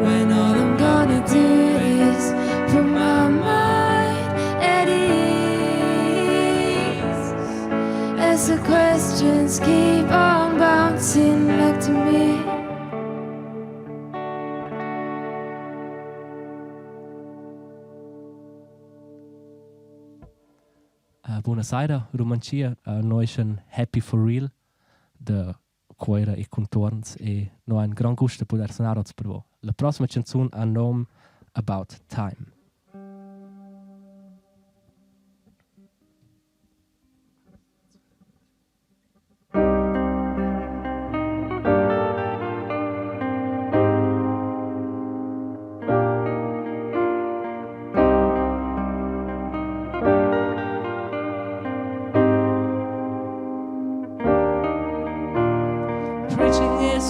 when all I'm gonna do is put my mind at ease, as the questions keep on bouncing back to me. Buonasera, Rumantscha, noi siamo happy for real de Cuira e contorns e noi un gran gusto poter suonare per voi. La prossima canzone ha nome About Time.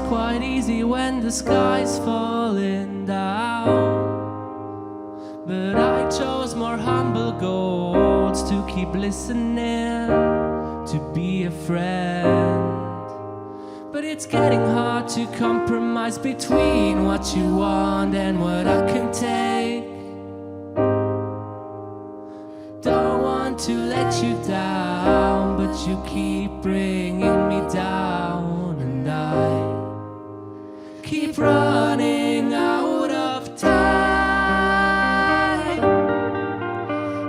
Quite easy when the sky's falling down, but I chose more humble goals to keep listening, to be a friend. But it's getting hard to compromise between what you want and what I can take. Don't want to let you down, but you keep bringing me down, and I keep running out of time,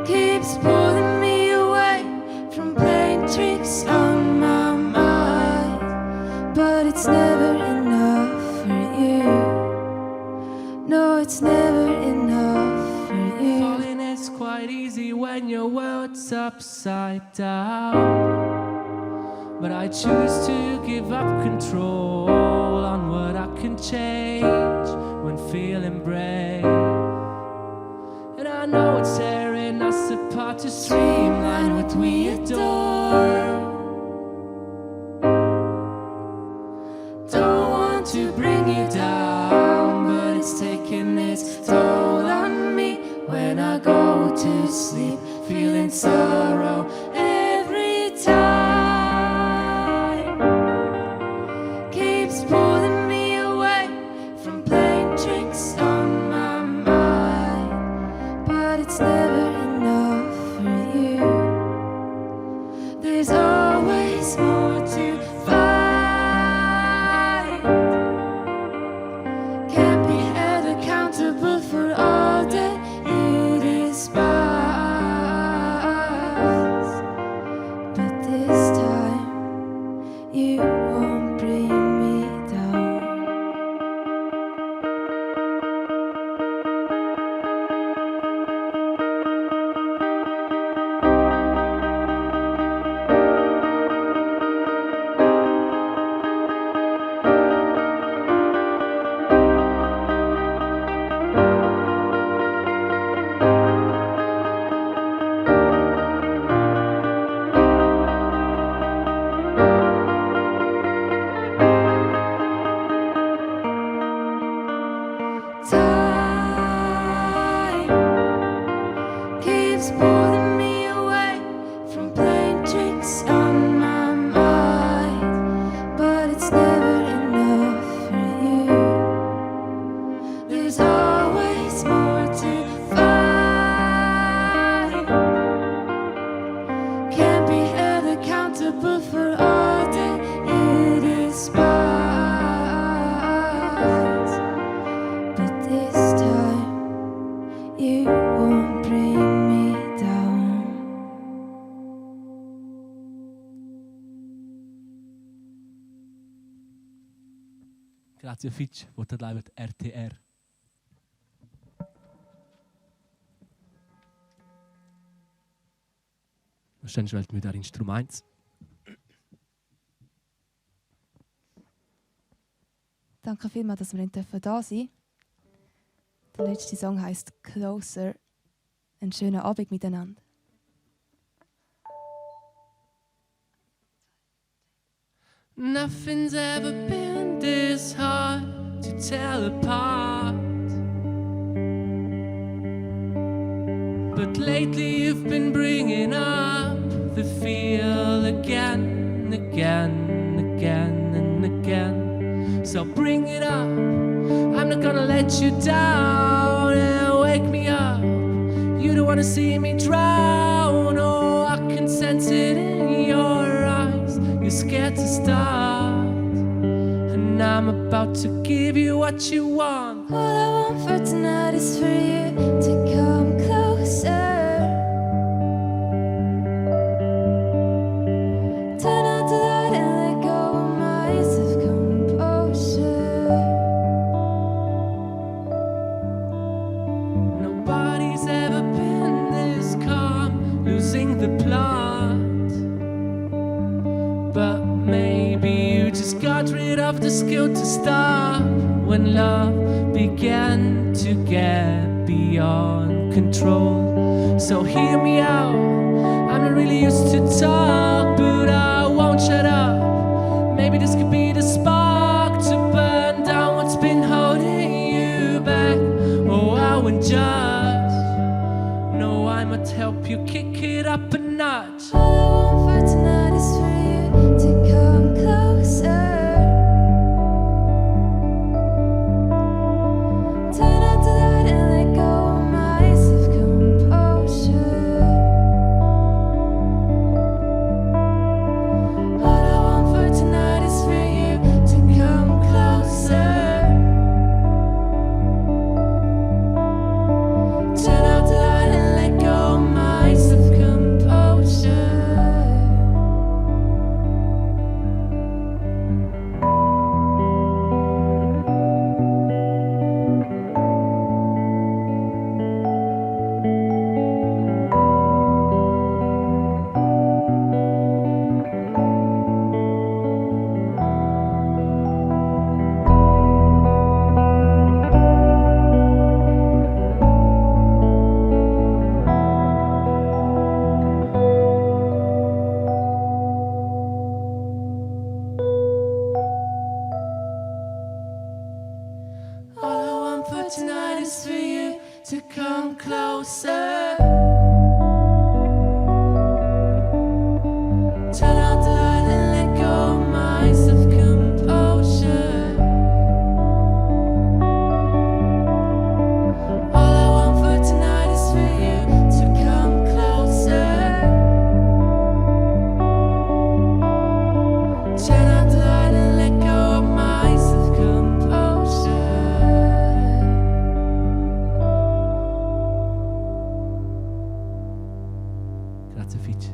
keeps pulling me away from playing tricks on my mind, but it's never enough for you. No, it's never enough for you. Falling is quite easy when your world's upside down, but I choose to give up control on what I can change when feeling brave. And I know it's tearing us apart to streamline what we adore. Don't want to bring you down, but it's taking its toll on me when I go to sleep, feeling sorrow every time. Pulling me away from playing tricks on my mind, but it's never enough for you. There's always more to fight. Can't be held accountable for all that you despise, but this time you won't bring me. Grazie Fitch, votat live at RTR. Wahrscheinlich wählt mir da Instrument. Danke vielmals, dass wir da sein dürfen. Der letzte Song heisst Closer. Einen schönen Abend miteinander. Nothing's ever been this hard to tell apart. But lately you've been bringing up the feel again, again, again and again. So bring it up. I'm not not gonna let you down and wake me up. You don't wanna see me drown. Oh, I can sense it in your eyes. You're scared to start, and I'm about to give you what you want. All I want for tonight is for you to come closer. Turn out the light and let go of my self-composure. Nobody's ever been this calm, losing the plot. But maybe you just got rid of the skill to stop when love began to get beyond control. So hear me out, I'm not really used to talk, but I won't shut up. Maybe this could be the spark to burn down what's been holding you back. Oh, I won't judge. No, I might help you kick it up a notch. All I want for tonight is for you to come closer. Turn out the light and let go of my self-composure. All I want for tonight is for you to come closer. Turn out the light and let go of my self-composure. All I want for tonight is for you to come closer. Turn out the light and let go of my self-composure. All I want for tonight is for you to come closer. Turn out the light and let go of my self-composure. Grazie Fitch.